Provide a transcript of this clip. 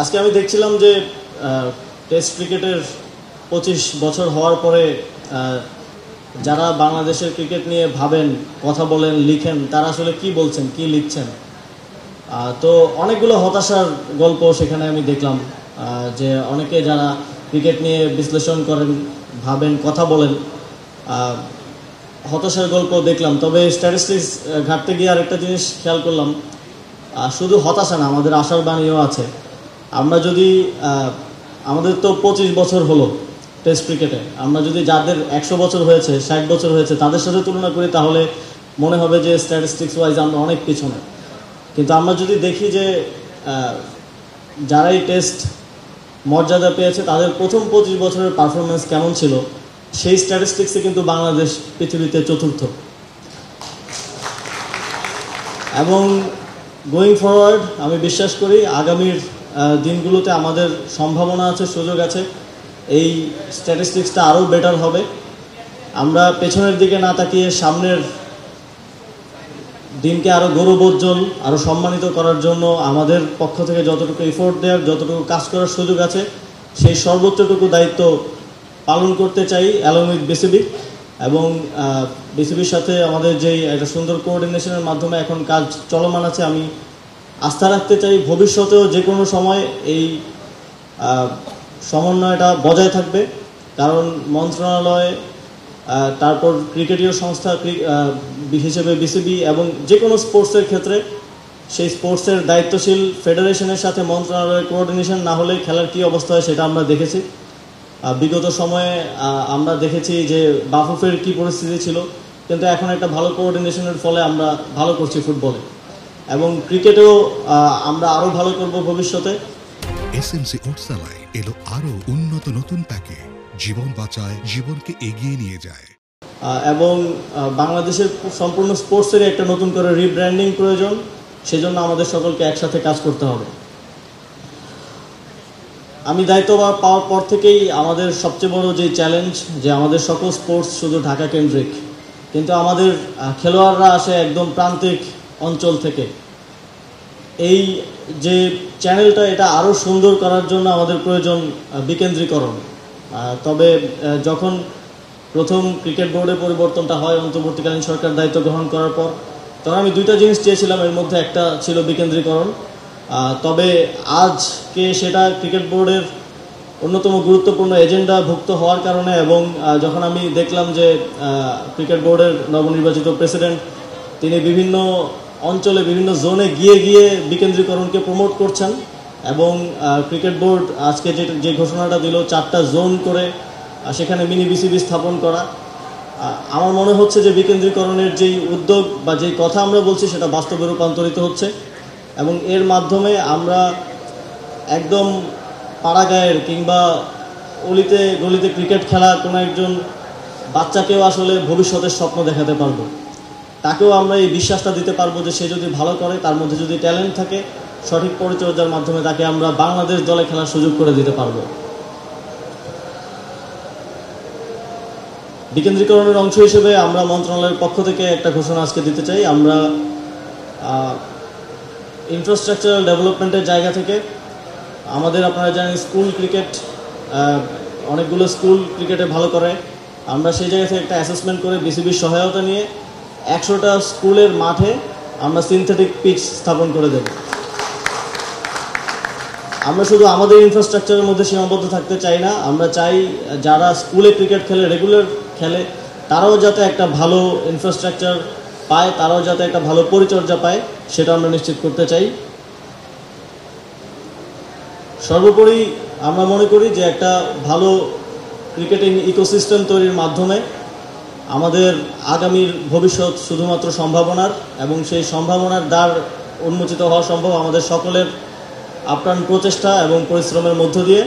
আজকে আমি দেখছিলাম যে টেস্ট ক্রিকেটের 25 বছর হওয়ার পরে যারা বাংলাদেশের ক্রিকেট নিয়ে ভাবেন, কথা বলেন, লিখেন, তারা আসলে কি বলছেন, কি লিখছেন। তো অনেকগুলো হতাশার গল্প সেখানে আমি দেখলাম, যে অনেকে যারা ক্রিকেট নিয়ে বিশ্লেষণ করেন, ভাবেন, কথা বলেন, হতাশার গল্প দেখলাম। তবে স্ট্যাটিস্টিক্স ঘাটতে গিয়ে আরেকটা জিনিস খেয়াল করলাম, শুধু হতাশা না, আমাদের আশার বাণীও আছে। আমরা যদি আমাদের তো 25 বছর হলো টেস্ট ক্রিকেটে, আমরা যদি যাদের 100 বছর হয়েছে, 60 বছর হয়েছে, তাদের সাথে তুলনা করি, তাহলে মনে হবে যে স্ট্যাটিস্টিক্স ওয়াইজ আমরা অনেক পিছনে। কিন্তু আমরা যদি দেখি যে যারাই টেস্ট মর্যাদা পেয়েছে তাদের প্রথম 25 বছরের পারফরমেন্স কেমন ছিল, সেই স্ট্যাটিস্টিক্সে কিন্তু বাংলাদেশ পৃথিবীতে চতুর্থ। এবং গোয়িং ফরওয়ার্ড আমি বিশ্বাস করি আগামীর দিনগুলোতে আমাদের সম্ভাবনা আছে, সুযোগ আছে, এই স্ট্যাটিস্টিক্সটা আরও বেটার হবে। আমরা পেছনের দিকে না তাকিয়ে সামনের দিনকে আরও গৌরবোজ্জ্বল, আরও সম্মানিত করার জন্য আমাদের পক্ষ থেকে যতটুকু এফোর্ট দেওয়ার, যতটুকু কাজ করার সুযোগ আছে, সেই সর্বোচ্চটুকু দায়িত্ব পালন করতে চাই অ্যালং উইথ বিসিবি। এবং বিসিবির সাথে আমাদের যেই একটা সুন্দর কোঅর্ডিনেশনের মাধ্যমে এখন কাজ চলমান আছে, আমি আস্থা রাখতে চাই ভবিষ্যতেও যে কোনো সময় এই সমন্বয়টা বজায় থাকবে। কারণ মন্ত্রণালয়, তারপর ক্রিকেটীয় সংস্থা হিসেবে বিসিবি, এবং যে কোনো স্পোর্টসের ক্ষেত্রে সেই স্পোর্টসের দায়িত্বশীল ফেডারেশনের সাথে মন্ত্রণালয়ের কোঅর্ডিনেশন না হলে খেলার কী অবস্থা হয় সেটা আমরা দেখেছি। বিগত সময়ে আমরা দেখেছি যে বাফুফের কী পরিস্থিতি ছিল, কিন্তু এখন একটা ভালো কোঅর্ডিনেশনের ফলে আমরা ভালো করছি ফুটবলে, এবং ক্রিকেটেও আমরা আরও ভালো করব ভবিষ্যতে। এসএমসি ওটসালাই এলো আরও উন্নত নতুন প্যাকে, জীবন বাঁচায়, জীবনকে এগিয়ে নিয়ে যায়। এবং বাংলাদেশের সম্পূর্ণ স্পোর্টসেরই একটা নতুন করে রিব্র্যান্ডিং প্রয়োজন, সেজন্য আমাদের সকলকে একসাথে কাজ করতে হবে। আমি দায়িত্ব পাওয়ার পর থেকেই আমাদের সবচেয়ে বড় যে চ্যালেঞ্জ, যে আমাদের সকল স্পোর্টস শুধু ঢাকা কেন্দ্রিক, কিন্তু আমাদের খেলোয়াড়রা আসে একদম প্রান্তিক অঞ্চল থেকে। এই যে চ্যানেলটা, এটা আরও সুন্দর করার জন্য আমাদের প্রয়োজন বিকেন্দ্রীকরণ। তবে যখন প্রথম ক্রিকেট বোর্ডে পরিবর্তনটা হয় অন্তর্বর্তীকালীন সরকার দায়িত্ব গ্রহণ করার পর, তখন আমি দুইটা জিনিস চেয়েছিলাম, এর মধ্যে একটা ছিল বিকেন্দ্রীকরণ। তবে আজকে সেটা ক্রিকেট বোর্ডের অন্যতম গুরুত্বপূর্ণ এজেন্ডাভুক্ত হওয়ার কারণে, এবং যখন আমি দেখলাম যে ক্রিকেট বোর্ডের নবনির্বাচিত প্রেসিডেন্ট তিনি বিভিন্ন অঞ্চলে, বিভিন্ন জোনে গিয়ে গিয়ে বিকেন্দ্রীকরণকে প্রমোট করছেন, এবং ক্রিকেট বোর্ড আজকে যে ঘোষণাটা দিল 4টা জোন করে সেখানে মিনি বিসিবি স্থাপন করা, আমার মনে হচ্ছে যে বিকেন্দ্রীকরণের যেই উদ্যোগ বা যেই কথা আমরা বলছি সেটা বাস্তবে রূপান্তরিত হচ্ছে। এবং এর মাধ্যমে আমরা একদম পাড়াগাঁয়ের কিংবা অলিতে গলিতে ক্রিকেট খেলা কোনো একজন বাচ্চাকেও আসলে ভবিষ্যতের স্বপ্ন দেখাতে পারবো। তাকেও আমরা এই বিশ্বাসটা দিতে পারবো যে সে যদি ভালো করে, তার মধ্যে যদি ট্যালেন্ট থাকে, সঠিক পরিচর্যার মাধ্যমে তাকে আমরা বাংলাদেশ দলে খেলার সুযোগ করে দিতে পারবো। বিকেন্দ্রীকরণের অংশ হিসেবে আমরা মন্ত্রণালয়ের পক্ষ থেকে একটা ঘোষণা আজকে দিতে চাই। আমরা ইনফ্রাস্ট্রাকচারাল ডেভেলপমেন্টের জায়গা থেকে আমাদের, আপনারা জানেন স্কুল ক্রিকেট, অনেকগুলো স্কুল ক্রিকেটে ভালো করে, আমরা সেই জায়গা থেকে একটা অ্যাসেসমেন্ট করে বিসিবির সহায়তা নিয়ে 100টা স্কুলের মাঠে আমরা সিনথেটিক পিচ স্থাপন করে দেব। আমরা শুধু আমাদের ইনফ্রাস্ট্রাকচারের মধ্যে সীমাবদ্ধ থাকতে চাই না, আমরা চাই যারা স্কুলে ক্রিকেট খেলে, রেগুলার খেলে, তারাও যাতে একটা ভালো ইনফ্রাস্ট্রাকচার পায়, তারাও যাতে একটা ভালো পরিচর্যা পায়, সেটা আমরা নিশ্চিত করতে চাই। সর্বোপরি আমরা মনে করি যে একটা ভালো ক্রিকেটিং ইকোসিস্টেম তৈরির মাধ্যমে আমাদের আগামীর ভবিষ্যৎ শুধুমাত্র সম্ভাবনার, এবং সেই সম্ভাবনার দ্বার উন্মোচিত হওয়া সম্ভব আমাদের সকলের আপ্রাণ প্রচেষ্টা এবং পরিশ্রমের মধ্য দিয়ে।